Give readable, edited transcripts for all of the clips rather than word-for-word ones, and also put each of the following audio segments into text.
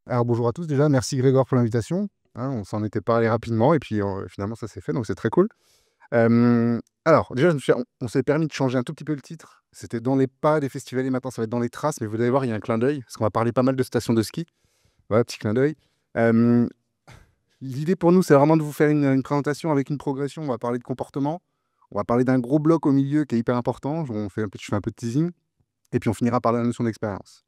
Alors bonjour à tous déjà, merci Grégoire pour l'invitation. Hein, on s'en était parlé rapidement et puis finalement ça s'est fait, donc c'est très cool. Alors déjà, on s'est permis de changer un tout petit peu le titre. C'était dans les pas des festivals et maintenant ça va être dans les traces, mais vous allez voir, il y a un clin d'œil, parce qu'on va parler pas mal de stations de ski. Voilà, petit clin d'œil. Euh, L'idée pour nous, c'est vraiment de vous faire une présentation avec une progression. On va parler de comportement, on va parler d'un gros bloc au milieu qui est hyper important. Je fais un peu de teasing, et puis on finira par la notion d'expérience.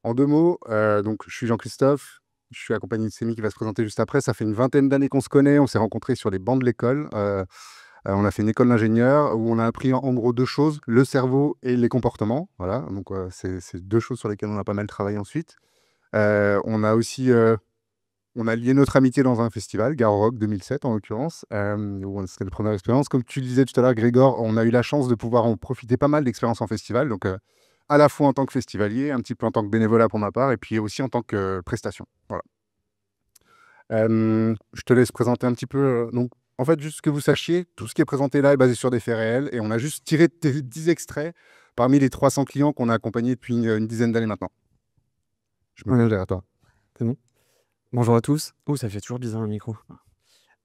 En deux mots, donc je suis Jean-Christophe, je suis accompagné de Sémi qui va se présenter juste après. Ça fait une vingtaine d'années qu'on se connaît, on s'est rencontrés sur les bancs de l'école. On a fait une école d'ingénieur où on a appris en gros deux choses, le cerveau et les comportements. Voilà, donc c'est deux choses sur lesquelles on a pas mal travaillé ensuite. On a aussi on a lié notre amitié dans un festival, Garo Rock 2007 en l'occurrence, où c'était la première expérience. Comme tu le disais tout à l'heure, Grégor, on a eu la chance de pouvoir en profiter pas mal d'expériences en festival, donc à la fois en tant que festivalier, un petit peu en tant que bénévolat pour ma part, et puis aussi en tant que prestation. Voilà. Je te laisse présenter un petit peu. Donc, en fait, juste que vous sachiez, tout ce qui est présenté là est basé sur des faits réels, et on a juste tiré 10 extraits parmi les 300 clients qu'on a accompagnés depuis une dizaine d'années maintenant. Je me Ouais, tourne vers toi. c'est bon. Bonjour à tous. Oh, ça fait toujours bizarre un micro.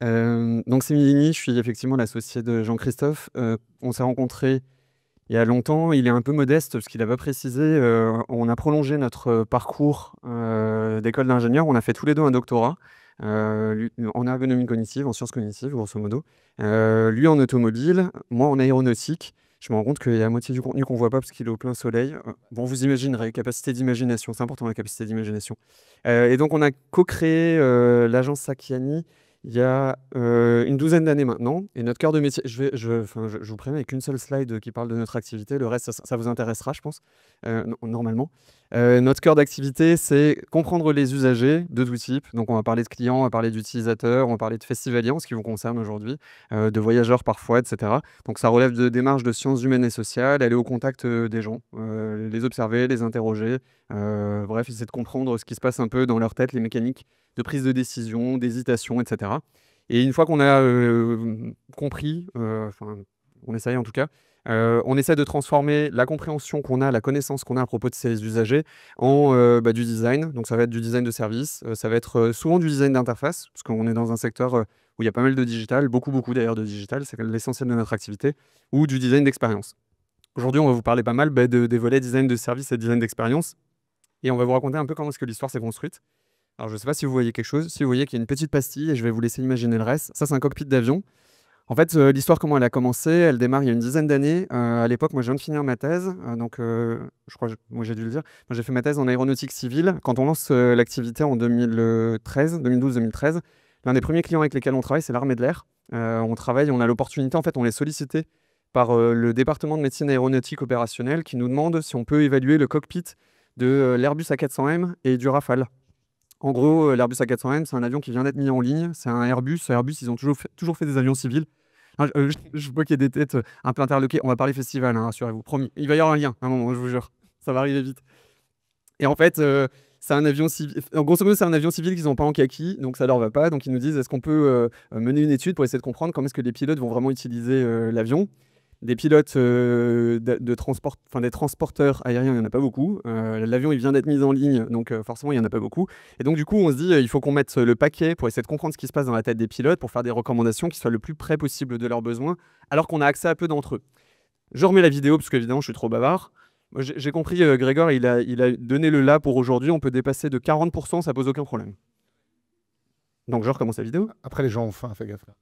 Donc c'est Milini, je suis effectivement l'associé de Jean-Christophe. On s'est rencontrés il y a longtemps. Il est un peu modeste parce qu'il n'a pas précisé. On a prolongé notre parcours d'école d'ingénieur. On a fait tous les deux un doctorat en ergonomie cognitive, en sciences cognitives, grosso modo. Lui en automobile, moi en aéronautique. Je me rends compte qu'il y a la moitié du contenu qu'on voit pas parce qu'il est au plein soleil. Bon, vous imaginerez, capacité d'imagination, c'est important la capacité d'imagination. Et donc on a co-créé l'agence Sakiani il y a une douzaine d'années maintenant. Et notre cœur de métier, je vous préviens avec une seule slide qui parle de notre activité, le reste ça vous intéressera je pense, normalement. Notre cœur d'activité, c'est comprendre les usagers de tout type. Donc on va parler de clients, on va parler d'utilisateurs, on va parler de festivaliers en ce qui vous concerne aujourd'hui, de voyageurs parfois, etc. Donc ça relève de démarches de sciences humaines et sociales, aller au contact des gens, les observer, les interroger, bref, essayer de comprendre ce qui se passe un peu dans leur tête, les mécaniques de prise de décision, d'hésitation, etc. Et une fois qu'on a compris, on essaye en tout cas, on essaie de transformer la compréhension qu'on a, la connaissance qu'on a à propos de ces usagers en du design. Donc ça va être du design de service, ça va être souvent du design d'interface, parce qu'on est dans un secteur où il y a pas mal de digital, beaucoup d'ailleurs de digital, c'est l'essentiel de notre activité, ou du design d'expérience. Aujourd'hui, on va vous parler pas mal des volets design de service et design d'expérience, et on va vous raconter un peu comment est-ce que l'histoire s'est construite. Alors je ne sais pas si vous voyez quelque chose, si vous voyez qu'il y a une petite pastille, et je vais vous laisser imaginer le reste. Ça, c'est un cockpit d'avion. En fait, l'histoire, comment elle a commencé, elle démarre il y a une dizaine d'années. À l'époque, moi, je viens de finir ma thèse, je crois, moi, j'ai dû le dire. Moi, j'ai fait ma thèse en aéronautique civile. Quand on lance l'activité en 2013, 2012-2013, l'un des premiers clients avec lesquels on travaille, c'est l'armée de l'air. On travaille, on a l'opportunité, en fait, on est sollicité par le département de médecine aéronautique opérationnelle qui nous demande si on peut évaluer le cockpit de l'Airbus A400M et du Rafale. En gros, l'Airbus A400M, c'est un avion qui vient d'être mis en ligne. C'est un Airbus. Airbus, ils ont toujours fait des avions civils. Je vois qu'il y a des têtes un peu interloquées. On va parler festival, hein, rassurez-vous, promis. Il va y avoir un lien à un moment, je vous jure. Ça va arriver vite. Et en fait, c'est un avion civil. Grosso modo, c'est un avion civil qu'ils n'ont pas en kaki, donc ça leur va pas. Donc ils nous disent, est-ce qu'on peut mener une étude pour essayer de comprendre comment est-ce que les pilotes vont vraiment utiliser l'avion. Des pilotes de transport, enfin des transporteurs aériens, il n'y en a pas beaucoup. L'avion, il vient d'être mis en ligne, donc forcément, il n'y en a pas beaucoup. Et donc, du coup, on se dit, il faut qu'on mette le paquet pour essayer de comprendre ce qui se passe dans la tête des pilotes, pour faire des recommandations qui soient le plus près possible de leurs besoins, alors qu'on a accès à peu d'entre eux. Je remets la vidéo, parce qu'évidemment, je suis trop bavard. J'ai compris, Grégor, il a donné le là pour aujourd'hui. On peut dépasser de 40%, ça pose aucun problème. Donc, je recommence la vidéo. Après, les gens ont faim, fais gaffe là.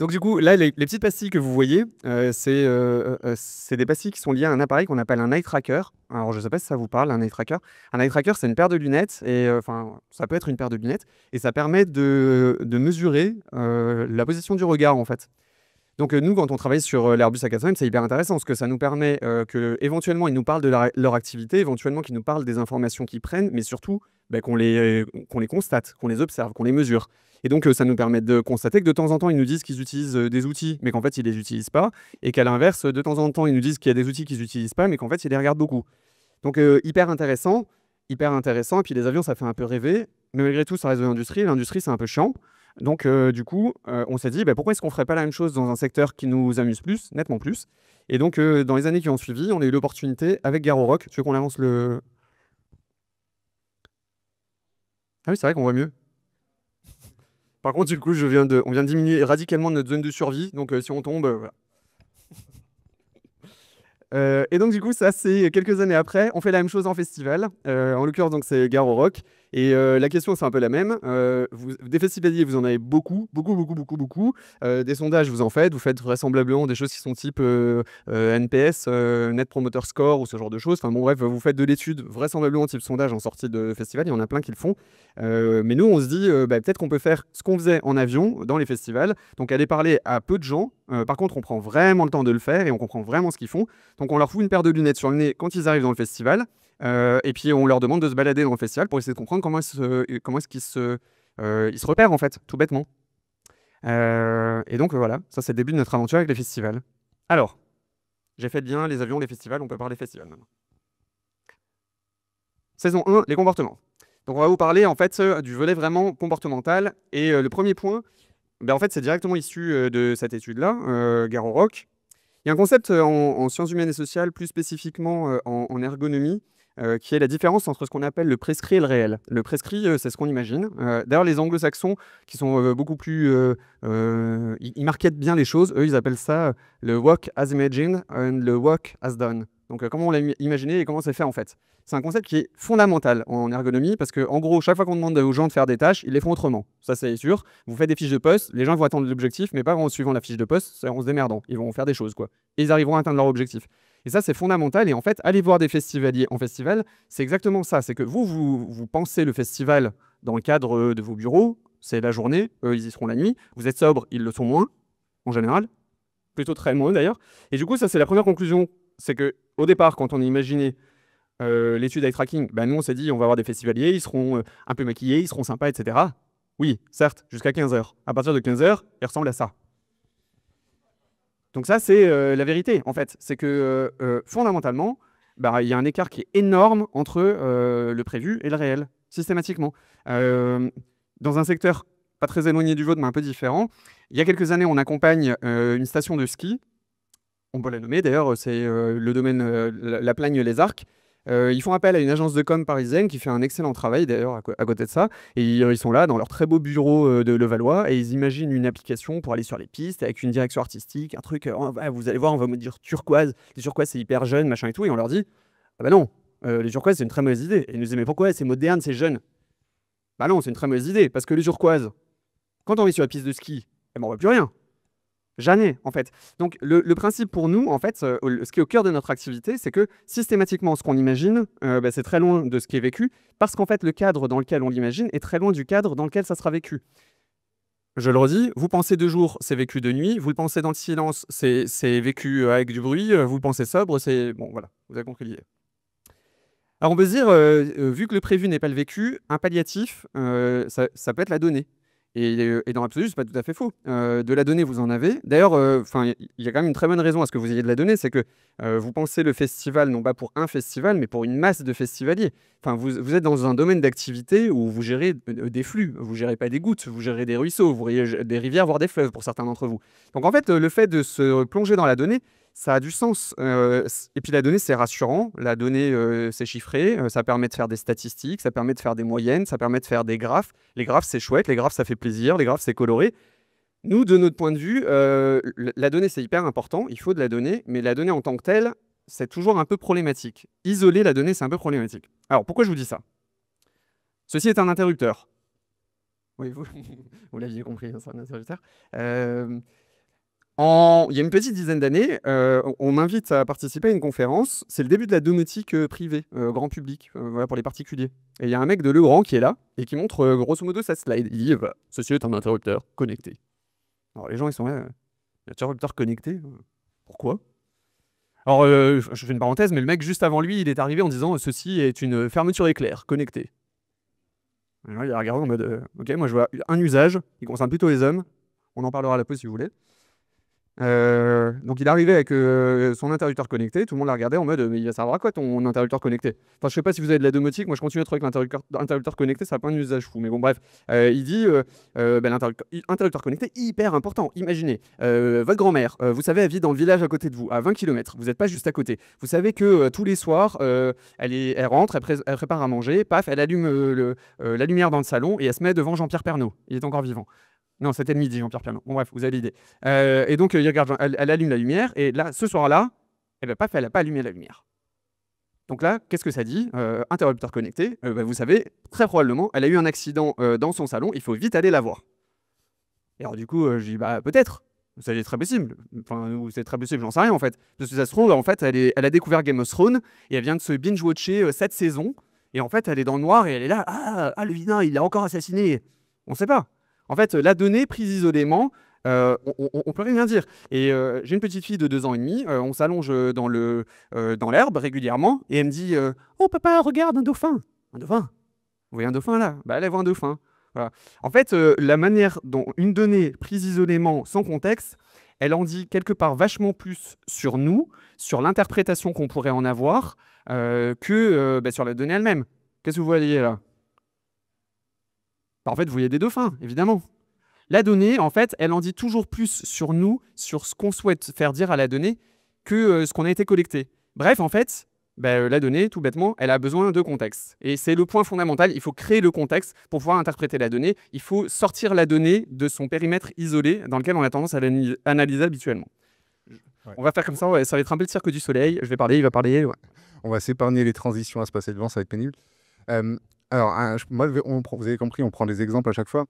Donc du coup, là, les petites pastilles que vous voyez, c'est des pastilles qui sont liées à un appareil qu'on appelle un eye tracker. Alors je ne sais pas si ça vous parle, un eye tracker. Un eye tracker, c'est une paire de lunettes, et enfin, ça peut être une paire de lunettes, et ça permet de mesurer la position du regard, en fait. Donc nous, quand on travaille sur l'Airbus A400M, c'est hyper intéressant parce que ça nous permet que éventuellement ils nous parlent de leur activité, éventuellement qu'ils nous parlent des informations qu'ils prennent, mais surtout qu'on les constate, qu'on les observe, qu'on les mesure. Et donc ça nous permet de constater que de temps en temps ils nous disent qu'ils utilisent des outils, mais qu'en fait ils les utilisent pas, et qu'à l'inverse, de temps en temps ils nous disent qu'il y a des outils qu'ils n'utilisent pas, mais qu'en fait ils les regardent beaucoup. Donc hyper intéressant, hyper intéressant. Et puis les avions, ça fait un peu rêver, mais malgré tout, ça reste de l'industrie. L'industrie, c'est un peu chiant. Donc, du coup, on s'est dit, pourquoi est-ce qu'on ferait pas la même chose dans un secteur qui nous amuse plus, nettement plus. Et donc, dans les années qui ont suivi, on a eu l'opportunité avec Garo Rock. Tu veux qu'on avance le... Ah oui, c'est vrai qu'on voit mieux. Par contre, du coup, on vient de diminuer radicalement notre zone de survie, donc si on tombe, voilà. Et donc du coup, ça c'est quelques années après, on fait la même chose en festival. En l'occurrence, donc c'est Garo Rock. Et la question c'est un peu la même. Des festivaliers, vous en avez beaucoup, beaucoup, beaucoup, beaucoup, beaucoup. Des sondages, vous faites vraisemblablement des choses qui sont type NPS, Net Promoter Score ou ce genre de choses. Enfin bon bref, vous faites de l'étude vraisemblablement type sondage en sortie de festival. Il y en a plein qui le font. Mais nous, on se dit peut-être qu'on peut faire ce qu'on faisait en avion dans les festivals. Donc aller parler à peu de gens. Par contre, on prend vraiment le temps de le faire et on comprend vraiment ce qu'ils font. Donc on leur fout une paire de lunettes sur le nez quand ils arrivent dans le festival, et puis on leur demande de se balader dans le festival pour essayer de comprendre comment est-ce qu'ils ils se repèrent en fait, tout bêtement. Et donc voilà, ça c'est le début de notre aventure avec les festivals. Alors, j'ai fait bien les avions, les festivals, on peut parler festivals maintenant. Saison 1, les comportements. Donc on va vous parler en fait du volet vraiment comportemental, et le premier point, en fait c'est directement issu de cette étude-là, Garo Rock. Il y a un concept en sciences humaines et sociales, plus spécifiquement en ergonomie, qui est la différence entre ce qu'on appelle le prescrit et le réel. Le prescrit, c'est ce qu'on imagine. D'ailleurs, les anglo-saxons, qui sont beaucoup plus... ils marketent bien les choses. Eux, ils appellent ça le work as imagined and le work as done. Donc, comment on l'a imaginé et comment c'est fait en fait. C'est un concept qui est fondamental en ergonomie parce que, en gros, chaque fois qu'on demande aux gens de faire des tâches, ils les font autrement. Ça, c'est sûr. Vous faites des fiches de poste, les gens vont attendre l'objectif, mais pas en suivant la fiche de poste, c'est en se démerdant. Ils vont faire des choses, quoi. Et ils arriveront à atteindre leur objectif. Et ça, c'est fondamental. Et en fait, aller voir des festivaliers en festival, c'est exactement ça. C'est que vous pensez le festival dans le cadre de vos bureaux, c'est la journée, eux, ils y seront la nuit. Vous êtes sobre, ils le sont moins, en général. Plutôt très moins, d'ailleurs. Et du coup, ça, c'est la première conclusion. C'est que au départ, quand on a imaginé l'étude eye tracking, nous, on s'est dit, on va avoir des festivaliers, ils seront un peu maquillés, ils seront sympas, etc. Oui, certes, jusqu'à 15h. À partir de 15h, ils ressemblent à ça. Donc ça, c'est la vérité, en fait. C'est que fondamentalement, il y a un écart qui est énorme entre le prévu et le réel, systématiquement. Dans un secteur pas très éloigné du vôtre, mais un peu différent, il y a quelques années, on accompagne une station de ski. On peut la nommer, d'ailleurs, c'est le domaine La Plagne-les Arcs. Ils font appel à une agence de com parisienne qui fait un excellent travail d'ailleurs à côté de ça. Et ils sont là dans leur très beau bureau de Levallois et ils imaginent une application pour aller sur les pistes avec une direction artistique, un truc, vous allez voir, on va me dire turquoise. Les turquoises, c'est hyper jeune, machin et tout. Et on leur dit, ah bah non, les turquoises, c'est une très mauvaise idée. Et ils nous disent, mais pourquoi? C'est moderne, c'est jeune. Bah non, c'est une très mauvaise idée parce que les turquoises, quand on est sur la piste de ski, on voit plus rien. Jamais, en fait. Donc, le principe pour nous, en fait, ce qui est au cœur de notre activité, c'est que systématiquement, ce qu'on imagine, c'est très loin de ce qui est vécu, parce qu'en fait, le cadre dans lequel on l'imagine est très loin du cadre dans lequel ça sera vécu. Je le redis, vous pensez de jour, c'est vécu de nuit, vous le pensez dans le silence, c'est vécu avec du bruit, vous le pensez sobre, c'est... Bon, voilà, vous avez compris l'idée. Alors, on peut se dire, vu que le prévu n'est pas le vécu, un palliatif, ça peut être la donnée. Et dans l'absolu, c'est pas tout à fait faux. De la donnée, vous en avez. D'ailleurs, il y a quand même une très bonne raison à ce que vous ayez de la donnée, c'est que vous pensez le festival non pas pour un festival, mais pour une masse de festivaliers. Enfin, vous êtes dans un domaine d'activité où vous gérez des flux. Vous gérez pas des gouttes, vous gérez des ruisseaux, vous gérez des rivières, voire des fleuves pour certains d'entre vous. Donc en fait, le fait de se plonger dans la donnée, ça a du sens. Et puis la donnée, c'est rassurant. La donnée, c'est chiffré. Ça permet de faire des statistiques, ça permet de faire des moyennes, ça permet de faire des graphes. Les graphes, c'est chouette. Les graphes, ça fait plaisir. Les graphes, c'est coloré. Nous, de notre point de vue, la donnée, c'est hyper important. Il faut de la donnée. Mais la donnée en tant que telle, c'est toujours un peu problématique. Isoler la donnée, c'est un peu problématique. Alors, pourquoi je vous dis ça? Ceci est un interrupteur. Oui, vous l'aviez compris, c'est un interrupteur. Il y a une petite dizaine d'années, on m'invite à participer à une conférence. C'est le début de la domotique privée, grand public, voilà, pour les particuliers. Et il y a un mec de Legrand qui est là et qui montre grosso modo sa slide. Il dit ceci est un interrupteur connecté. Alors les gens, ils sont là, un interrupteur connecté, pourquoi? Alors, je fais une parenthèse, mais le mec juste avant lui, il est arrivé en disant ceci est une fermeture éclair connectée. Alors, il a regardé en mode ok, moi je vois un usage qui concerne plutôt les hommes. On en parlera à la pause si vous voulez. Donc il arrivait avec son interrupteur connecté, tout le monde l'a regardé en mode mais il va servir à quoi ton interrupteur connecté? Enfin, je sais pas si vous avez de la domotique, moi je continue à trouver que l'interrupteur connecté, ça n'a pas un usage fou. Mais bon, bref, il dit bah, l'interrupteur connecté, hyper important. Imaginez, votre grand-mère, vous savez, elle vit dans le village à côté de vous, à 20 km, vous n'êtes pas juste à côté. Vous savez que tous les soirs, elle rentre, elle prépare à manger, paf, elle allume la lumière dans le salon et elle se met devant Jean-Pierre Pernaut. Il est encore vivant. Non, c'était le midi, Jean-Pierre Pernaut. Bon, bref, vous avez l'idée. Et donc, il regarde, elle allume la lumière, et là, ce soir-là, eh ben, paf, elle n'a pas allumé la lumière. Donc là, qu'est-ce que ça dit? Interrupteur connecté. Bah, vous savez, très probablement, elle a eu un accident dans son salon, il faut vite aller la voir. Et alors, du coup, je dis, bah, peut-être. C'est très possible. Enfin, ou c'est très possible, j'en sais rien, en fait. Parce que ça se trouve, en fait, elle a découvert Game of Thrones, et elle vient de se binge-watcher 7 saisons, et en fait, elle est dans le noir, et elle est là, ah, le vilain, il l'a encore assassiné. On ne sait pas. En fait, la donnée prise isolément, on peut rien dire. Et j'ai une petite fille de 2 ans et demi, on s'allonge dans l'herbe régulièrement, et elle me dit oh papa, regarde un dauphin. Un dauphin? Vous voyez un dauphin là? Bah elle voit un dauphin. Voilà. En fait, la manière dont une donnée prise isolément, sans contexte, elle en dit quelque part vachement plus sur nous, sur l'interprétation qu'on pourrait en avoir, que bah, sur la donnée elle-même. Qu'est-ce que vous voyez là? Bah, en fait, vous voyez des dauphins, évidemment. La donnée, en fait, elle en dit toujours plus sur nous, sur ce qu'on souhaite faire dire à la donnée, que ce qu'on a été collecté. Bref, en fait, la donnée, tout bêtement, elle a besoin de contexte. Et c'est le point fondamental, il faut créer le contexte pour pouvoir interpréter la donnée. Il faut sortir la donnée de son périmètre isolé dans lequel on a tendance à l'analyser habituellement. Ouais. On va faire comme ça, ouais, ça va être un peu le cirque du soleil. Je vais parler, il va parler. Ouais. On va s'épargner les transitions à se passer devant, ça va être pénible. Alors, moi, vous avez compris, on prend des exemples à chaque fois.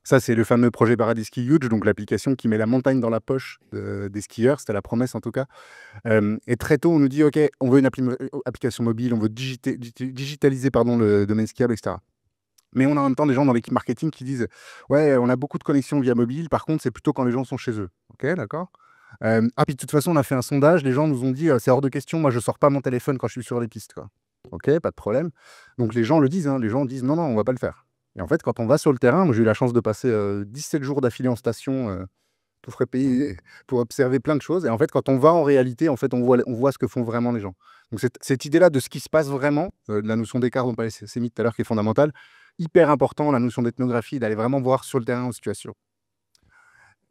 Ça, c'est le fameux projet Baradiski Huge, donc l'application qui met la montagne dans la poche des skieurs. C'était la promesse en tout cas. Et très tôt, on nous dit, OK, on veut une application mobile, on veut digitaliser pardon, le domaine skiable, etc. Mais on a en même temps des gens dans l'équipe marketing qui disent, ouais, on a beaucoup de connexions via mobile, par contre, c'est plutôt quand les gens sont chez eux. OK, d'accord. Puis de toute façon, on a fait un sondage, les gens nous ont dit, c'est hors de question, moi je sors pas mon téléphone quand je suis sur les pistes, quoi. OK, pas de problème. Donc les gens le disent, hein, les gens disent, non, non, on va pas le faire. Et en fait, quand on va sur le terrain, moi j'ai eu la chance de passer 17 jours d'affilée en station, tout frais payé, pour observer plein de choses. Et en fait, quand on va en réalité, en fait, on voit ce que font vraiment les gens. Donc cette idée-là de ce qui se passe vraiment, de la notion d'écart dont parlait Sémit tout à l'heure, qui est fondamentale, hyper important, la notion d'ethnographie, d'aller vraiment voir sur le terrain en situation.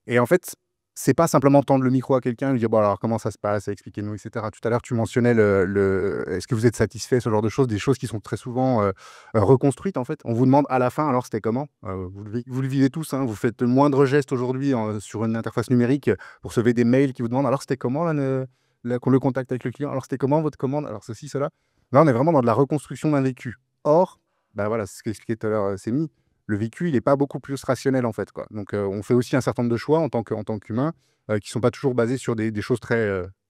Et en fait, c'est pas simplement tendre le micro à quelqu'un et lui dire bon alors comment ça se passe, expliquez-nous, etc. Tout à l'heure, tu mentionnais est-ce que vous êtes satisfait, ce genre de choses, des choses qui sont très souvent reconstruites en fait. On vous demande à la fin alors c'était comment. Vous le vivez tous, hein, vous faites le moindre geste aujourd'hui sur une interface numérique pour recevoir des mails qui vous demandent alors c'était comment le contact avec le client, alors c'était comment votre commande, alors ceci, cela. Là, on est vraiment dans de la reconstruction d'un vécu. Or, bah voilà, c'est ce qu'expliquait tout à l'heure Sémi, le vécu, il n'est pas beaucoup plus rationnel en fait, quoi. Donc, on fait aussi un certain nombre de choix en tant qu'humain qui ne sont pas toujours basés sur des choses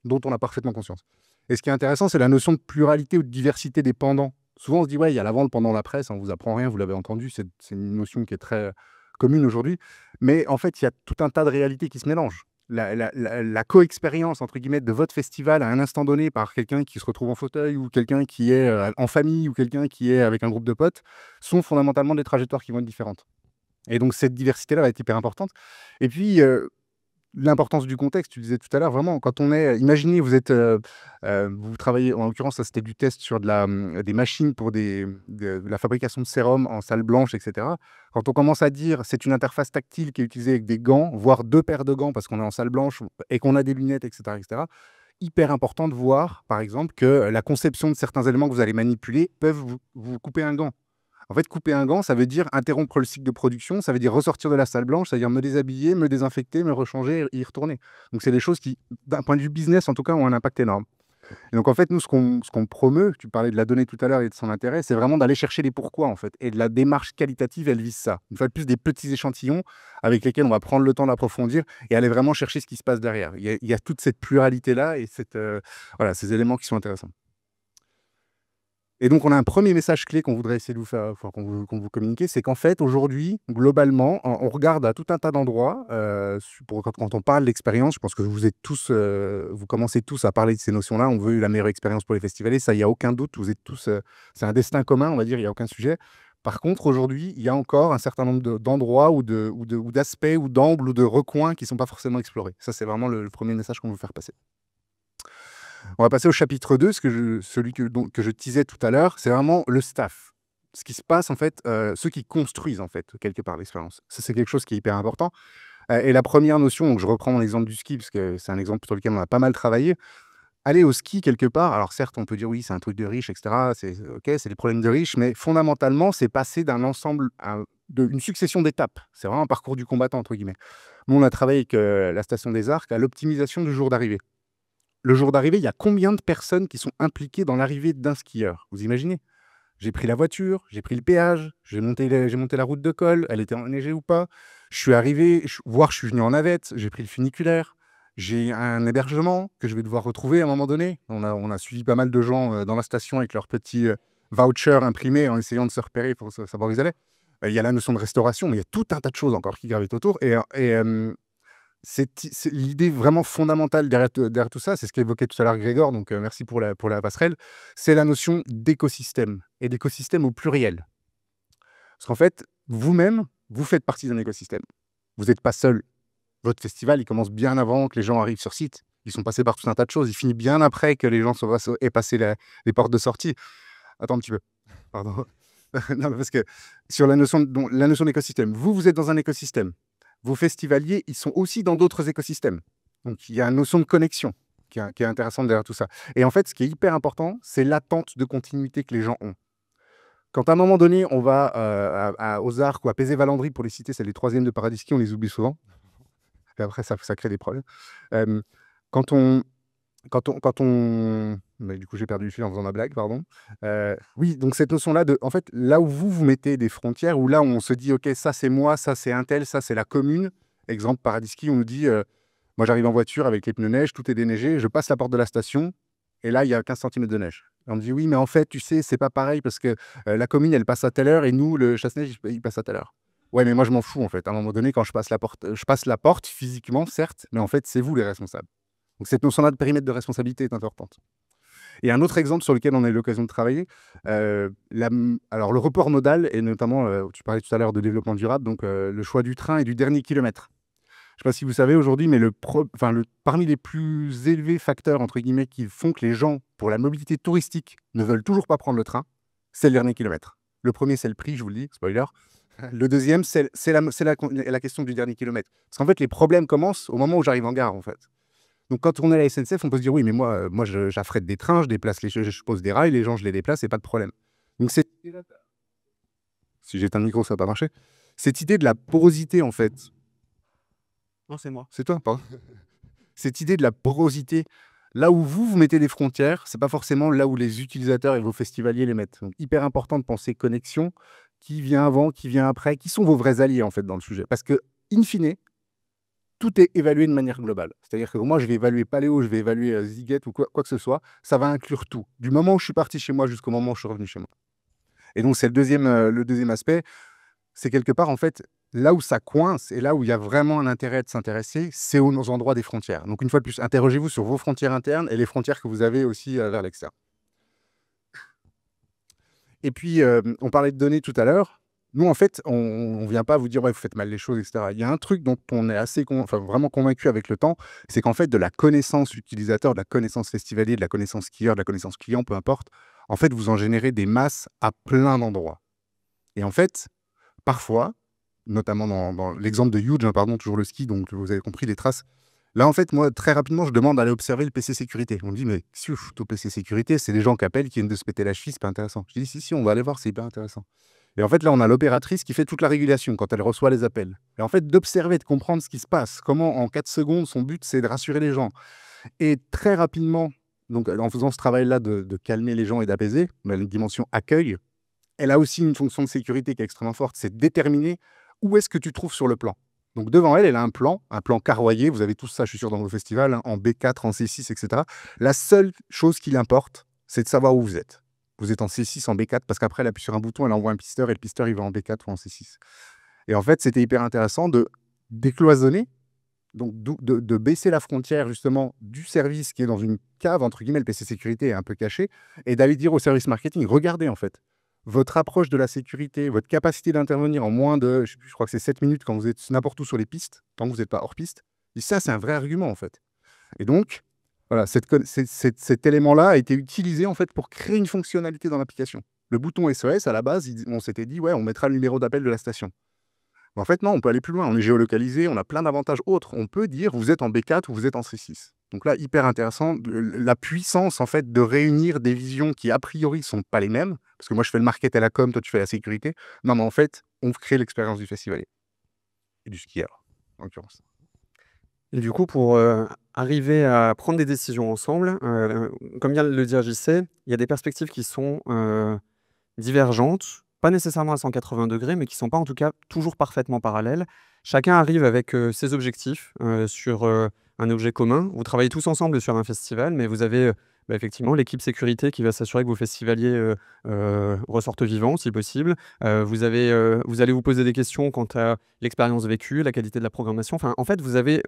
dont on a parfaitement conscience. Et ce qui est intéressant, c'est la notion de pluralité ou de diversité des pendants. Souvent, on se dit, ouais, il y a l'avant, le pendant, la presse, on ne vous apprend rien, vous l'avez entendu, c'est une notion qui est très commune aujourd'hui. Mais en fait, il y a tout un tas de réalités qui se mélangent. La co-expérience, entre guillemets, de votre festival à un instant donné par quelqu'un qui se retrouve en fauteuil ou quelqu'un qui est en famille ou quelqu'un qui est avec un groupe de potes sont fondamentalement des trajectoires qui vont être différentes. Et donc, cette diversité-là va être hyper importante. Et puis, l'importance du contexte, tu disais tout à l'heure, vraiment, quand on est... Imaginez, vous travaillez, en l'occurrence, ça c'était du test sur des machines pour de la fabrication de sérum en salle blanche, etc. Quand on commence à dire c'est une interface tactile qui est utilisée avec des gants, voire 2 paires de gants parce qu'on est en salle blanche et qu'on a des lunettes, etc., etc., hyper important de voir, par exemple, que la conception de certains éléments que vous allez manipuler peuvent vous couper un gant. En fait, couper un gant, ça veut dire interrompre le cycle de production, ça veut dire ressortir de la salle blanche, ça veut dire me déshabiller, me désinfecter, me rechanger et y retourner. Donc, c'est des choses qui, d'un point de vue business, en tout cas, ont un impact énorme. Et donc, en fait, nous, ce qu'on promeut, tu parlais de la donnée tout à l'heure et de son intérêt, c'est vraiment d'aller chercher les pourquoi, en fait. Et de la démarche qualitative, elle vise ça. Une fois de plus, des petits échantillons avec lesquels on va prendre le temps d'approfondir et aller vraiment chercher ce qui se passe derrière. Il y a toute cette pluralité-là et voilà, ces éléments qui sont intéressants. Et donc, on a un premier message clé qu'on voudrait essayer de vous faire, enfin, qu'on vous communiquer, c'est qu'en fait, aujourd'hui, globalement, on regarde à tout un tas d'endroits, quand on parle d'expérience, je pense que vous êtes tous, vous commencez tous à parler de ces notions-là, on veut la meilleure expérience pour les festivaliers, ça, il n'y a aucun doute, vous êtes tous, c'est un destin commun, on va dire, il n'y a aucun sujet. Par contre, aujourd'hui, il y a encore un certain nombre d'endroits ou d'aspects ou d'angles ou de recoins qui ne sont pas forcément explorés. Ça, c'est vraiment le premier message qu'on veut faire passer. On va passer au chapitre 2, celui que je teasais tout à l'heure, c'est vraiment le staff. Ce qui se passe, en fait, ceux qui construisent, en fait, quelque part, l'expérience. Ça, c'est quelque chose qui est hyper important. Et la première notion, donc je reprends mon exemple du ski, parce que c'est un exemple sur lequel on a pas mal travaillé. Aller au ski, quelque part, alors certes, on peut dire oui, c'est un truc de riche, etc. OK, c'est des problèmes de riches, mais fondamentalement, c'est passer d'un ensemble, d'une succession d'étapes. C'est vraiment un parcours du combattant, entre guillemets. Nous, on a travaillé avec la Station des Arcs à l'optimisation du jour d'arrivée. Le jour d'arrivée, il y a combien de personnes qui sont impliquées dans l'arrivée d'un skieur? Vous imaginez? J'ai pris la voiture, j'ai pris le péage, j'ai monté la route de col, elle était enneigée ou pas. Je suis arrivé, voire je suis venu en navette, j'ai pris le funiculaire, j'ai un hébergement que je vais devoir retrouver à un moment donné. On a suivi pas mal de gens dans la station avec leurs petits vouchers imprimés en essayant de se repérer pour savoir où ils allaient. Il y a la notion de restauration, mais il y a tout un tas de choses encore qui gravitent autour. C'est l'idée vraiment fondamentale derrière tout ça, c'est ce qu'évoquait tout à l'heure Grégor, donc merci pour la passerelle, c'est la notion d'écosystème, et d'écosystème au pluriel. Parce qu'en fait, vous-même, vous faites partie d'un écosystème. Vous n'êtes pas seul. Votre festival, il commence bien avant que les gens arrivent sur site. Ils sont passés par tout un tas de choses. Il finit bien après que les gens aient passé les portes de sortie. Attends un petit peu. Pardon. Non, parce que sur la notion d'écosystème, vous êtes dans un écosystème. Vos festivaliers, ils sont aussi dans d'autres écosystèmes. Donc, il y a une notion de connexion qui est intéressante derrière tout ça. Et en fait, ce qui est hyper important, c'est l'attente de continuité que les gens ont. Quand à un moment donné, on va aux Arcs ou à Pézé-Valandry, pour les citer, c'est les troisièmes de Paradis Ski, on les oublie souvent. Et après, ça crée des problèmes. Quand on... Mais du coup, j'ai perdu le fil en faisant ma blague, pardon. Oui, donc cette notion-là, en fait, là où vous mettez des frontières, où là, on se dit, OK, ça, c'est moi, ça, c'est un tel, ça, c'est la commune. Exemple, Paradis Ski, on nous dit, moi, j'arrive en voiture avec les pneus neige, tout est déneigé, je passe la porte de la station, et là, il y a 15 cm de neige. Et on me dit, oui, mais en fait, tu sais, c'est pas pareil, parce que la commune, elle passe à telle heure, et nous, le chasse-neige, il passe à telle heure. Ouais, mais moi, je m'en fous, en fait. À un moment donné, quand je passe la porte physiquement, certes, mais en fait, c'est vous les responsables. Donc, cette notion-là de périmètre de responsabilité est importante. Et un autre exemple sur lequel on a eu l'occasion de travailler, alors le report modal, et notamment, tu parlais tout à l'heure de développement durable, donc le choix du train et du dernier kilomètre. Je ne sais pas si vous savez aujourd'hui, mais parmi les plus élevés facteurs, entre guillemets, qui font que les gens, pour la mobilité touristique, ne veulent toujours pas prendre le train, c'est le dernier kilomètre. Le premier, c'est le prix, je vous le dis, spoiler. Le deuxième, c'est la question du dernier kilomètre. Parce qu'en fait, les problèmes commencent au moment où j'arrive en gare, en fait. Donc, quand on est à la SNCF, on peut se dire, oui, mais moi j'affrète des trains, je pose des rails, les gens, je les déplace, c'est pas de problème. Donc, si j'éteins le micro, ça va pas marcher. Cette idée de la porosité, en fait. Non, c'est moi. C'est toi, pardon. Cette idée de la porosité, là où vous mettez des frontières, c'est pas forcément là où les utilisateurs et vos festivaliers les mettent. Donc, hyper important de penser connexion, qui vient avant, qui vient après, qui sont vos vrais alliés, en fait, dans le sujet. Parce que, in fine, tout est évalué de manière globale. C'est-à-dire que moi, je vais évaluer Paléo, je vais évaluer Ziget ou quoi que ce soit, ça va inclure tout. Du moment où je suis parti chez moi jusqu'au moment où je suis revenu chez moi. Et donc, c'est le deuxième aspect. C'est quelque part, en fait, là où ça coince et là où il y a vraiment un intérêt de s'intéresser, c'est aux endroits des frontières. Donc, une fois de plus, interrogez-vous sur vos frontières internes et les frontières que vous avez aussi vers l'extérieur. Et puis, on parlait de données tout à l'heure. Nous, en fait, on ne vient pas vous dire, ouais, vous faites mal les choses, etc. Il y a un truc dont on est vraiment convaincu avec le temps, c'est qu'en fait, de la connaissance utilisateur, de la connaissance festivalier, de la connaissance skieur, de la connaissance client, peu importe, en fait, vous en générez des masses à plein d'endroits. Et en fait, parfois, notamment dans l'exemple de Huge, pardon, toujours le ski, donc vous avez compris les traces. Là, en fait, moi, très rapidement, je demande d'aller observer le PC sécurité. On me dit, mais au PC sécurité, c'est des gens qui appellent, qui viennent de se péter la cheville, c'est pas intéressant. Je dis, si, on va aller voir, c'est hyper intéressant. Et en fait, là, on a l'opératrice qui fait toute la régulation quand elle reçoit les appels. Et en fait, d'observer, de comprendre ce qui se passe, comment en 4 secondes, son but, c'est de rassurer les gens. Et très rapidement, donc en faisant ce travail-là de calmer les gens et d'apaiser, mais une dimension accueil, elle a aussi une fonction de sécurité qui est extrêmement forte, c'est de déterminer où est-ce que tu trouves sur le plan. Donc devant elle, elle a un plan carroyé, vous avez tous ça, je suis sûr, dans vos festivals, hein, en B4, en C6, etc. La seule chose qui l'importe, c'est de savoir où vous êtes. Vous êtes en C6, en B4, parce qu'après, elle appuie sur un bouton, elle envoie un pisteur, et le pisteur, il va en B4 ou en C6. Et en fait, c'était hyper intéressant de décloisonner, donc de baisser la frontière, justement, du service qui est dans une cave, entre guillemets, le PC sécurité est un peu caché, et d'aller dire au service marketing, regardez, en fait, votre approche de la sécurité, votre capacité d'intervenir en moins de, je sais plus, je crois que c'est 7 minutes quand vous êtes n'importe où sur les pistes, tant que vous n'êtes pas hors piste. Et ça, c'est un vrai argument, en fait. Et donc, voilà, cet élément-là a été utilisé, en fait, pour créer une fonctionnalité dans l'application. Le bouton SOS, à la base, on s'était dit, ouais, on mettra le numéro d'appel de la station. Mais en fait, non, on peut aller plus loin. On est géolocalisé, on a plein d'avantages autres. On peut dire, vous êtes en B4 ou vous êtes en C6. Donc là, hyper intéressant, la puissance, en fait, de réunir des visions qui, a priori, ne sont pas les mêmes. Parce que moi, je fais le market et la com, toi, tu fais la sécurité. Non, mais en fait, on crée l'expérience du festivalier. Et du skieur, en l'occurrence. Et du coup, pour arriver à prendre des décisions ensemble, comme vient de le dire JC, il y a des perspectives qui sont divergentes, pas nécessairement à 180 degrés, mais qui ne sont pas en tout cas toujours parfaitement parallèles. Chacun arrive avec ses objectifs sur un objet commun. Vous travaillez tous ensemble sur un festival, mais vous avez effectivement l'équipe sécurité qui va s'assurer que vos festivaliers ressortent vivants, si possible. Vous allez vous poser des questions quant à l'expérience vécue, la qualité de la programmation. Enfin, en fait, vous avez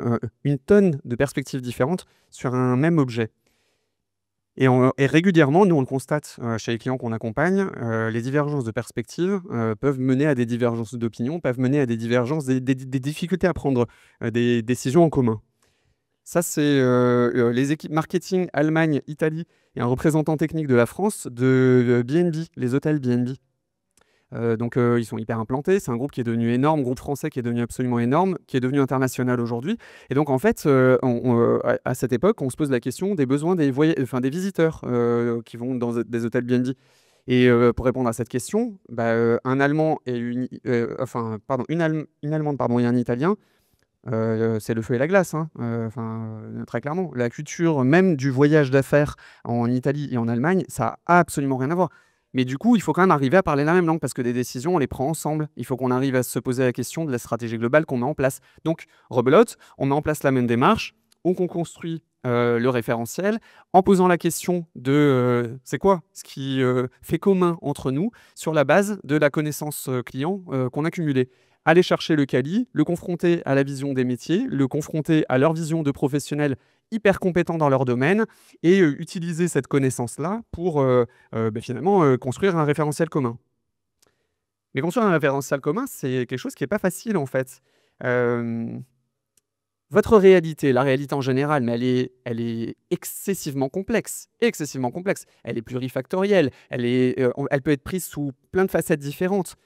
une tonne de perspectives différentes sur un même objet. Et régulièrement, nous, on le constate chez les clients qu'on accompagne, les divergences de perspectives peuvent mener à des divergences d'opinion, peuvent mener à des divergences, des difficultés à prendre des décisions en commun. Ça, c'est les équipes marketing Allemagne, Italie et un représentant technique de la France de B&B, les hôtels B&B. Donc ils sont hyper implantés, c'est un groupe qui est devenu énorme, groupe français qui est devenu absolument énorme, qui est devenu international aujourd'hui. Et donc en fait, à cette époque, on se pose la question des besoins des visiteurs qui vont dans des hôtels B&B. Et pour répondre à cette question, un Allemand et une Allemande et un Italien, c'est le feu et la glace, hein. Très clairement. La culture même du voyage d'affaires en Italie et en Allemagne, ça n'a absolument rien à voir. Mais du coup, il faut quand même arriver à parler la même langue parce que des décisions, on les prend ensemble. Il faut qu'on arrive à se poser la question de la stratégie globale qu'on met en place. Donc, rebelote, on met en place la même démarche, on construit le référentiel en posant la question de c'est quoi ce qui fait commun entre nous sur la base de la connaissance client qu'on a cumulée. Aller chercher le quali, le confronter à la vision des métiers, le confronter à leur vision de professionnels hyper compétents dans leur domaine et utiliser cette connaissance-là pour finalement construire un référentiel commun. Mais construire un référentiel commun, c'est quelque chose qui n'est pas facile en fait. Votre réalité, la réalité en général, mais elle est excessivement complexe. Excessivement complexe. Elle est plurifactorielle. Elle peut être prise sous plein de facettes différentes.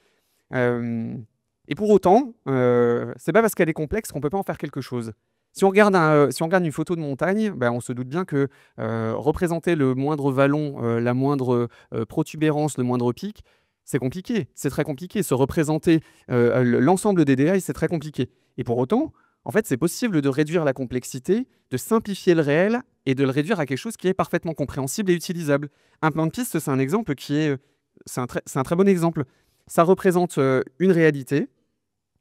Et pour autant, c'est pas parce qu'elle est complexe qu'on peut pas en faire quelque chose. Si on regarde une photo de montagne, on se doute bien que représenter le moindre vallon, la moindre protubérance, le moindre pic, c'est compliqué, c'est très compliqué. Se représenter l'ensemble des détails, c'est très compliqué. Et pour autant, en fait, c'est possible de réduire la complexité, de simplifier le réel et de le réduire à quelque chose qui est parfaitement compréhensible et utilisable. Un plan de piste, c'est un exemple c'est un très bon exemple. Ça représente une réalité,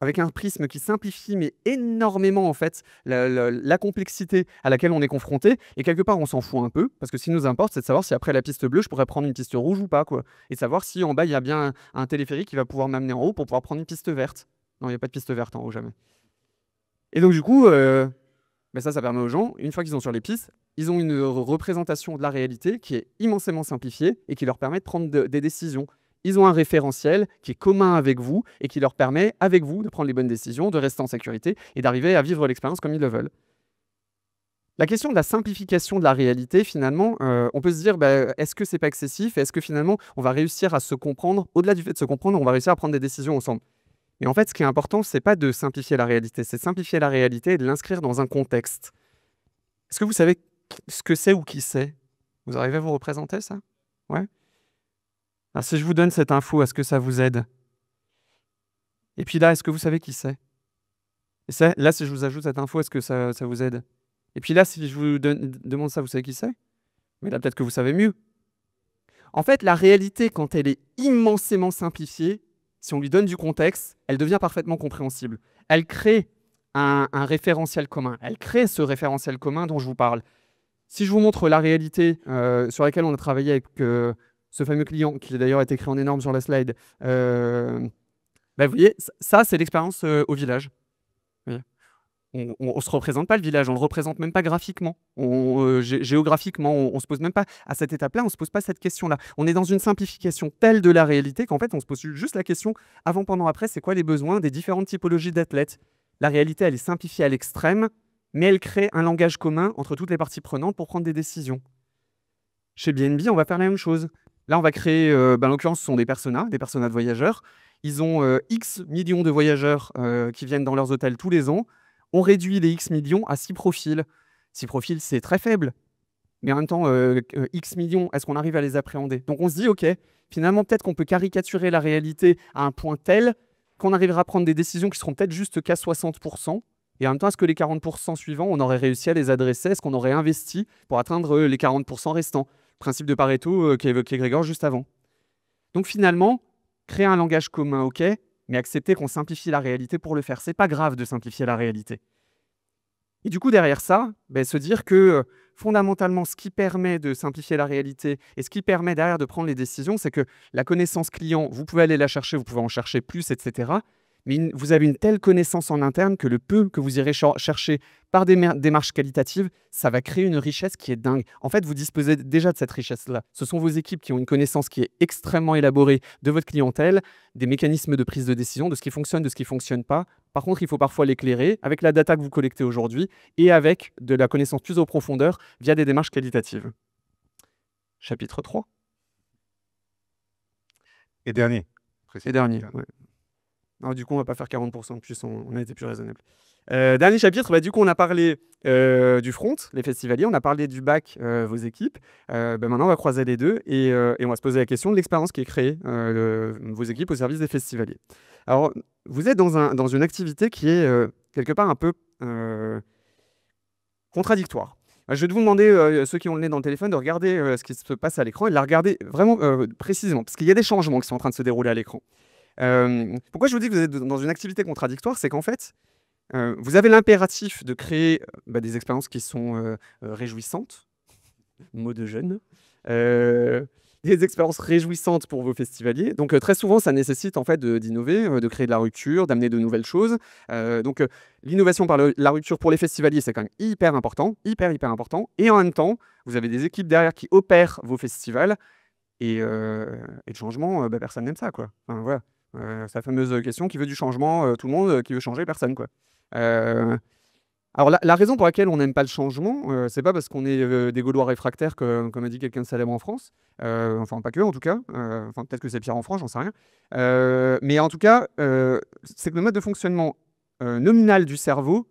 avec un prisme qui simplifie mais énormément en fait la complexité à laquelle on est confronté, et quelque part on s'en fout un peu, parce que ce qui nous importe c'est de savoir si après la piste bleue je pourrais prendre une piste rouge ou pas, quoi, et de savoir si en bas il y a bien un téléphérique qui va pouvoir m'amener en haut pour pouvoir prendre une piste verte. Non, il n'y a pas de piste verte en haut, jamais. Et donc du coup, ça permet aux gens, une fois qu'ils sont sur les pistes, ils ont une représentation de la réalité qui est immensément simplifiée et qui leur permet de prendre des décisions. Ils ont un référentiel qui est commun avec vous et qui leur permet, avec vous, de prendre les bonnes décisions, de rester en sécurité et d'arriver à vivre l'expérience comme ils le veulent. La question de la simplification de la réalité, finalement, on peut se dire, est-ce que c'est pas excessif? Est-ce que finalement, on va réussir à se comprendre? Au-delà du fait de se comprendre, on va réussir à prendre des décisions ensemble. Mais en fait, ce qui est important, c'est pas de simplifier la réalité, c'est de simplifier la réalité et de l'inscrire dans un contexte. Est-ce que vous savez ce que c'est ou qui c'est? Vous arrivez à vous représenter ça? Ouais. Alors, si je vous donne cette info, est-ce que ça vous aide? Et puis là, est-ce que vous savez qui c'est? Et là, si je vous ajoute cette info, est-ce que ça vous aide? Et puis là, si je vous demande ça, vous savez qui c'est? Mais là, peut-être que vous savez mieux. En fait, la réalité, quand elle est immensément simplifiée, si on lui donne du contexte, elle devient parfaitement compréhensible. Elle crée un référentiel commun. Elle crée ce référentiel commun dont je vous parle. Si je vous montre la réalité sur laquelle on a travaillé avec ce fameux client, qui d'ailleurs est écrit en énorme sur la slide, vous voyez, ça, c'est l'expérience au village. On se représente pas le village, on le représente même pas graphiquement, géographiquement, on se pose même pas à cette étape-là, on se pose pas cette question-là. On est dans une simplification telle de la réalité qu'en fait, on se pose juste la question avant, pendant, après, c'est quoi les besoins des différentes typologies d'athlètes. La réalité, elle est simplifiée à l'extrême, mais elle crée un langage commun entre toutes les parties prenantes pour prendre des décisions. Chez BNB, on va faire la même chose. Là, on va créer, en l'occurrence, ce sont des personas de voyageurs. Ils ont X millions de voyageurs qui viennent dans leurs hôtels tous les ans. On réduit les X millions à 6 profils. 6 profils, c'est très faible. Mais en même temps, X millions, est-ce qu'on arrive à les appréhender? Donc on se dit, OK, finalement, peut-être qu'on peut caricaturer la réalité à un point tel qu'on arrivera à prendre des décisions qui seront peut-être juste qu'à 60%. Et en même temps, est-ce que les 40% suivants, on aurait réussi à les adresser? Est-ce qu'on aurait investi pour atteindre les 40% restants? Principe de Pareto qu'évoquait Grégor juste avant. Donc finalement, créer un langage commun, OK, mais accepter qu'on simplifie la réalité pour le faire. C'est pas grave de simplifier la réalité. Et du coup, derrière ça, se dire que fondamentalement, ce qui permet de simplifier la réalité et ce qui permet derrière de prendre les décisions, c'est que la connaissance client, vous pouvez aller la chercher, vous pouvez en chercher plus, etc. Mais vous avez une telle connaissance en interne que le peu que vous irez chercher par des démarches qualitatives, ça va créer une richesse qui est dingue. En fait, vous disposez déjà de cette richesse-là. Ce sont vos équipes qui ont une connaissance qui est extrêmement élaborée de votre clientèle, des mécanismes de prise de décision, de ce qui fonctionne, de ce qui ne fonctionne pas. Par contre, il faut parfois l'éclairer avec la data que vous collectez aujourd'hui et avec de la connaissance plus en profondeur via des démarches qualitatives. Chapitre 3. Et dernier. Et dernier, ouais. Alors, du coup, on ne va pas faire 40% de plus, on a été plus raisonnable. Dernier chapitre, du coup, on a parlé du front, les festivaliers, on a parlé du back, vos équipes. Maintenant, on va croiser les deux et on va se poser la question de l'expérience qui est créée, vos équipes au service des festivaliers. Alors, vous êtes dans une activité qui est quelque part un peu contradictoire. Je vais vous demander, ceux qui ont le nez dans le téléphone, de regarder ce qui se passe à l'écran et de la regarder vraiment précisément, parce qu'il y a des changements qui sont en train de se dérouler à l'écran. Pourquoi je vous dis que vous êtes dans une activité contradictoire? C'est qu'en fait, vous avez l'impératif de créer des expériences qui sont réjouissantes, mot de jeune, des expériences réjouissantes pour vos festivaliers. Donc très souvent, ça nécessite en fait d'innover, de créer de la rupture, d'amener de nouvelles choses. Donc l'innovation par la rupture pour les festivaliers, c'est quand même hyper important, hyper important. Et en même temps, vous avez des équipes derrière qui opèrent vos festivals. Et le changement, personne n'aime ça, quoi. Enfin, voilà. C'est la fameuse question qui veut du changement, tout le monde qui veut changer, personne, quoi. Alors la raison pour laquelle on n'aime pas le changement, c'est pas parce qu'on est des Gaulois réfractaires, comme a dit quelqu'un de célèbre en France, enfin pas que en tout cas, enfin peut-être que c'est pire en France, j'en sais rien. Mais en tout cas, c'est que le mode de fonctionnement nominal du cerveau,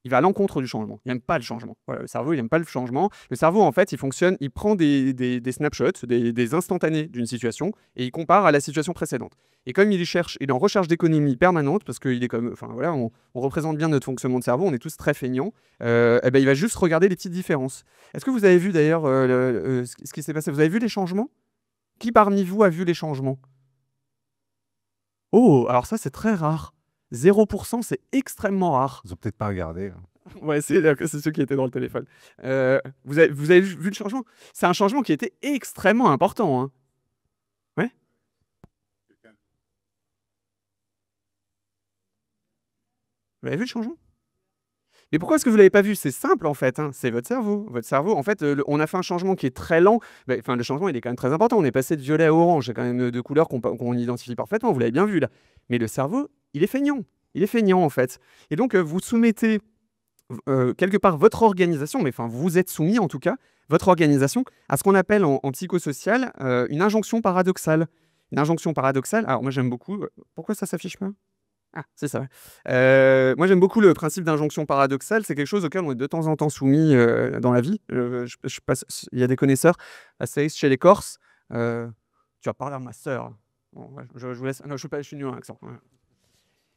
il va à l'encontre du changement. Il n'aime pas le changement. Voilà, le cerveau, il n'aime pas le changement. Le cerveau, en fait, il fonctionne, il prend des snapshots, des instantanés d'une situation, et il compare à la situation précédente. Et comme il est en recherche d'économie permanente, parce qu'il est comme, enfin voilà, on représente bien notre fonctionnement de cerveau, on est tous très feignants, il va juste regarder les petites différences. Est-ce que vous avez vu d'ailleurs ce qui s'est passé? Vous avez vu les changements? Qui parmi vous a vu les changements? Oh, alors ça, c'est très rare. 0%, c'est extrêmement rare. Ils n'ont peut-être pas regardé. Ouais, c'est ceux qui étaient dans le téléphone. Vous avez vu le changement? C'est un changement qui était extrêmement important. Hein. Ouais. Vous avez vu le changement? Mais pourquoi est-ce que vous ne l'avez pas vu? C'est simple en fait, hein. C'est votre cerveau. Votre cerveau, en fait, on a fait un changement qui est très lent. Enfin, le changement, il est quand même très important. On est passé de violet à orange. C'est quand même deux couleurs qu'on identifie parfaitement. Vous l'avez bien vu là. Mais le cerveau, il est feignant. Il est feignant en fait. Et donc, vous soumettez quelque part votre organisation, mais enfin, vous êtes soumis en tout cas, votre organisation, à ce qu'on appelle en psychosocial une injonction paradoxale. Une injonction paradoxale, alors moi j'aime beaucoup. Pourquoi ça s'affiche pas? Ah, c'est ça. Moi, j'aime beaucoup le principe d'injonction paradoxale. C'est quelque chose auquel on est de temps en temps soumis dans la vie. Il y a des connaisseurs. C'est chez les Corses. Tu vas parler à ma sœur. Bon, ouais, je vous laisse. Non, je suis nul en accent. Ouais.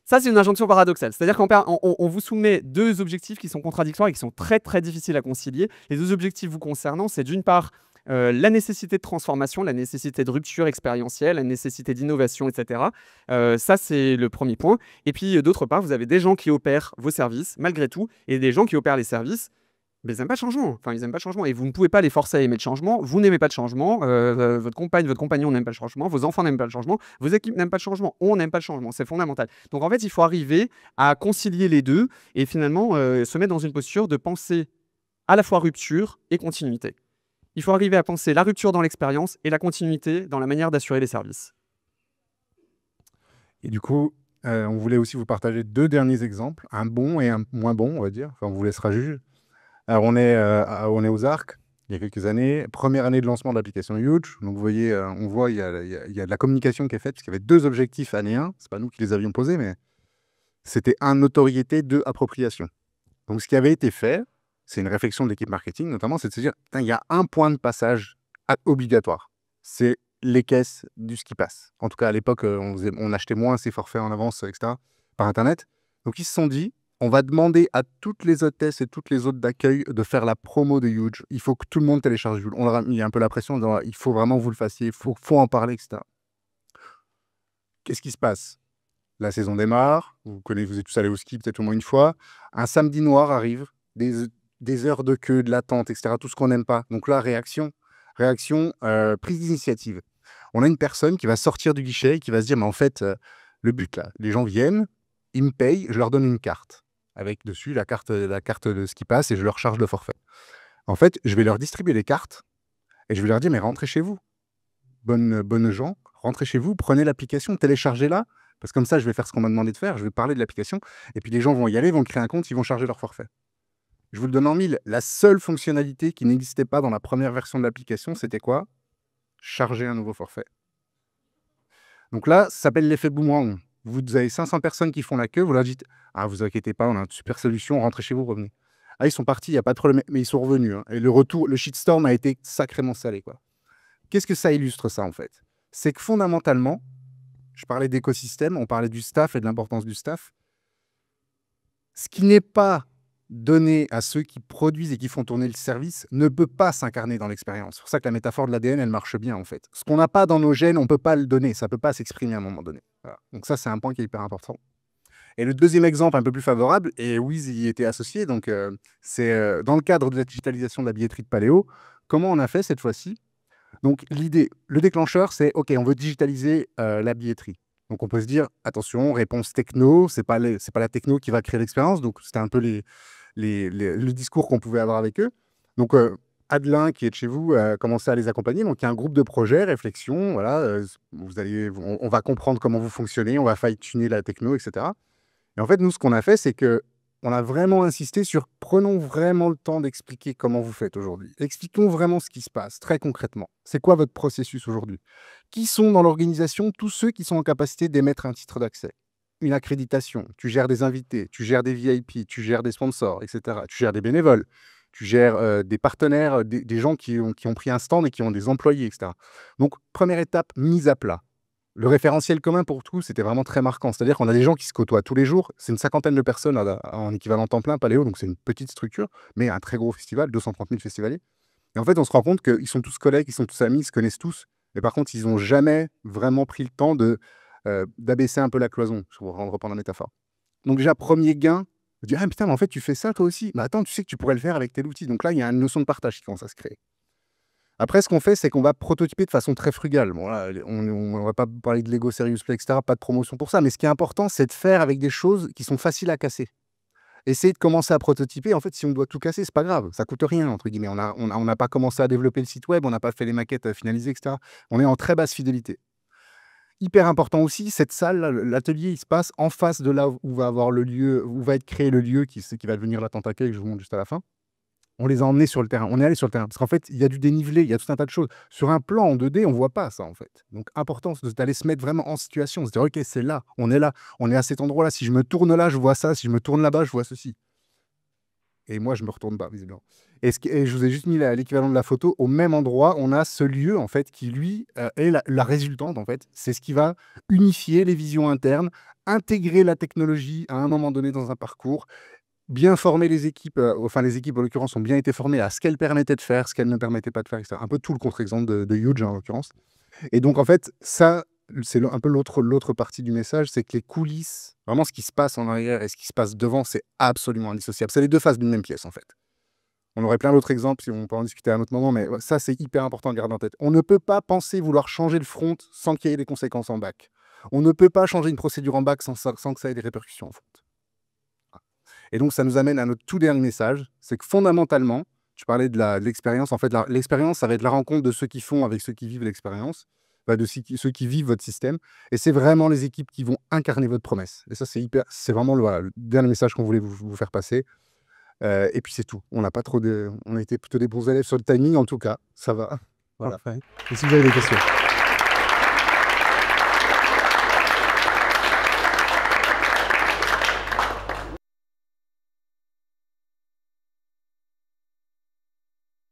Ça, c'est une injonction paradoxale. C'est-à-dire qu'on vous soumet deux objectifs qui sont contradictoires et qui sont très, très difficiles à concilier. Les deux objectifs vous concernant, c'est d'une part la nécessité de transformation, la nécessité de rupture expérientielle, la nécessité d'innovation, etc. Ça, c'est le premier point. Et puis, d'autre part, vous avez des gens qui opèrent vos services, malgré tout, et des gens qui opèrent les services, Mais ils aiment pas le changement. Enfin, ils aiment pas le changement et vous ne pouvez pas les forcer à aimer le changement. Vous n'aimez pas le changement, votre compagne, votre compagnon n'aime pas le changement, vos enfants n'aiment pas le changement, vos équipes n'aiment pas le changement, on n'aime pas le changement, c'est fondamental. Donc en fait, il faut arriver à concilier les 2 et finalement, se mettre dans une posture de penser à la fois rupture et continuité. Il faut arriver à penser la rupture dans l'expérience et la continuité dans la manière d'assurer les services. Et du coup, on voulait aussi vous partager 2 derniers exemples, un bon et un moins bon, on va dire. Enfin, on vous laissera juger. Alors on est aux Arcs, il y a quelques années, première année de lancement de l'application Huge. Donc vous voyez, on voit il y a de la communication qui est faite, parce qu'il y avait 2 objectifs année 1, c'est pas nous qui les avions posés, mais c'était 1, notoriété, 2, appropriation. Donc ce qui avait été fait, c'est une réflexion de l'équipe marketing notamment, c'est de se dire: «Putain, il y a un point de passage obligatoire, c'est les caisses du ski pass». En tout cas à l'époque, on achetait moins ces forfaits en avance, etc., par internet. Donc ils se sont dit: «On va demander à toutes les hôtesses et toutes les hôtes d'accueil de faire la promo de Huge. Il faut que tout le monde télécharge Huge». On leur a mis un peu la pression en disant: «Il faut vraiment que vous le fassiez, faut en parler», etc. Qu'est-ce qui se passe? La saison démarre, vous êtes tous allés au ski peut-être au moins une fois. Un samedi noir arrive, des heures de queue, de l'attente, etc., tout ce qu'on n'aime pas. Donc là, réaction, prise d'initiative. On a une personne qui va sortir du guichet et qui va se dire: «Mais en fait, le but là, les gens viennent, ils me payent, je leur donne une carte avec dessus la carte de ski pass et je leur charge le forfait. En fait, je vais leur distribuer les cartes et je vais leur dire: "Mais rentrez chez vous. Bonnes gens, rentrez chez vous, prenez l'application, téléchargez-la, parce que comme ça, je vais faire ce qu'on m'a demandé de faire, je vais parler de l'application et puis les gens vont y aller, vont créer un compte, ils vont charger leur forfait". Je vous le donne en mille, la seule fonctionnalité qui n'existait pas dans la première version de l'application, c'était quoi? Charger un nouveau forfait. Donc là, ça s'appelle l'effet boomerang. Vous avez 500 personnes qui font la queue, vous leur dites: «Ah, vous inquiétez pas, on a une super solution, rentrez chez vous, revenez». Ah, ils sont partis, il y a pas de problème, mais ils sont revenus, hein, et le retour, le shitstorm a été sacrément salé, quoi. Qu'est-ce que ça illustre ça, en fait? C'est que fondamentalement, je parlais d'écosystème, on parlait du staff et de l'importance du staff. Ce qui n'est pas donné à ceux qui produisent et qui font tourner le service ne peut pas s'incarner dans l'expérience. C'est pour ça que la métaphore de l'ADN, elle marche bien, en fait. Ce qu'on n'a pas dans nos gènes, on ne peut pas le donner, ça ne peut pas s'exprimer à un moment donné. Voilà. Donc ça, c'est un point qui est hyper important. Et le deuxième exemple un peu plus favorable, et Wiz y était associé, donc c'est dans le cadre de la digitalisation de la billetterie de Paléo, comment on a fait cette fois-ci? Donc l'idée, le déclencheur, c'est OK, on veut digitaliser la billetterie. Donc on peut se dire: attention, réponse techno, c'est pas la techno qui va créer l'expérience. Donc c'était un peu le discours qu'on pouvait avoir avec eux. Donc Adelin, qui est de chez vous, a commencé à les accompagner. Donc il y a un groupe de projet, réflexion, voilà, on va comprendre comment vous fonctionnez, on va fine-tuner la techno, etc. Et en fait, nous, ce qu'on a fait, c'est que on a vraiment insisté sur: prenons vraiment le temps d'expliquer comment vous faites aujourd'hui. Expliquons vraiment ce qui se passe, très concrètement. C'est quoi votre processus aujourd'hui? Qui sont dans l'organisation tous ceux qui sont en capacité d'émettre un titre d'accès? Une accréditation, tu gères des invités, tu gères des VIP, tu gères des sponsors, etc. Tu gères des bénévoles, tu gères des partenaires, des gens qui ont pris un stand et qui ont des employés, etc. Donc, première étape, mise à plat. Le référentiel commun pour tous, c'était vraiment très marquant. C'est-à-dire qu'on a des gens qui se côtoient tous les jours. C'est une 50aine de personnes en équivalent temps plein, Paléo, donc c'est une petite structure, mais un très gros festival, 230 000 festivaliers. Et en fait, on se rend compte qu'ils sont tous collègues, ils sont tous amis, ils se connaissent tous. Mais par contre, ils n'ont jamais vraiment pris le temps d'abaisser un peu la cloison, pour reprendre la métaphore. Donc déjà, premier gain, je dis: «Ah putain, mais en fait, tu fais ça toi aussi? Mais attends, tu sais que tu pourrais le faire avec tel outil». Donc là, il y a une notion de partage qui commence à se créer. Après, ce qu'on fait, c'est qu'on va prototyper de façon très frugale. Bon, là, on va pas parler de Lego Serious Play, etc., pas de promotion pour ça, mais ce qui est important, c'est de faire avec des choses qui sont faciles à casser. Essayer de commencer à prototyper, en fait, si on doit tout casser, c'est pas grave, ça coûte rien, entre guillemets. On n'a pas commencé à développer le site web, on n'a pas fait les maquettes finalisées, etc. On est en très basse fidélité. Hyper important aussi, cette salle, l'atelier, il se passe en face de là où va avoir le lieu, où va être créé le lieu qui va devenir la tente accueil, que je vous montre juste à la fin. On les a emmenés sur le terrain. On est allé sur le terrain parce qu'en fait, il y a du dénivelé, il y a tout un tas de choses. Sur un plan en 2D, on voit pas ça, en fait. Donc important d'aller se mettre vraiment en situation, se dire: «OK, c'est là, on est à cet endroit-là. Si je me tourne là, je vois ça. Si je me tourne là-bas, je vois ceci». Et moi, je me retourne pas, visiblement. Et je vous ai juste mis l'équivalent de la photo. Au même endroit, on a ce lieu, en fait, qui, lui, est la résultante, en fait. C'est ce qui va unifier les visions internes, intégrer la technologie à un moment donné dans un parcours, bien former les équipes, enfin les équipes en l'occurrence ont bien été formées à ce qu'elles permettaient de faire, ce qu'elles ne permettaient pas de faire, etc. Un peu tout le contre-exemple de Huge en l'occurrence. Et donc en fait, ça, c'est un peu l'autre partie du message, c'est que les coulisses, vraiment ce qui se passe en arrière et ce qui se passe devant, c'est absolument indissociable. C'est les deux faces d'une même pièce en fait. On aurait plein d'autres exemples si on peut en discuter à un autre moment, mais ça, c'est hyper important de garder en tête. On ne peut pas penser vouloir changer le front sans qu'il y ait des conséquences en back. On ne peut pas changer une procédure en back sans que ça ait des répercussions en front. Et donc, ça nous amène à notre tout dernier message, c'est que fondamentalement, tu parlais de l'expérience, en fait, l'expérience, ça va être la rencontre de ceux qui font avec ceux qui vivent l'expérience, de ceux qui vivent votre système, et c'est vraiment les équipes qui vont incarner votre promesse. Et ça, c'est vraiment le dernier message qu'on voulait vous faire passer. Et puis c'est tout. On n'a pas trop on a été plutôt des bons élèves sur le timing, en tout cas, ça va. Voilà. Parfait. Et si vous avez des questions?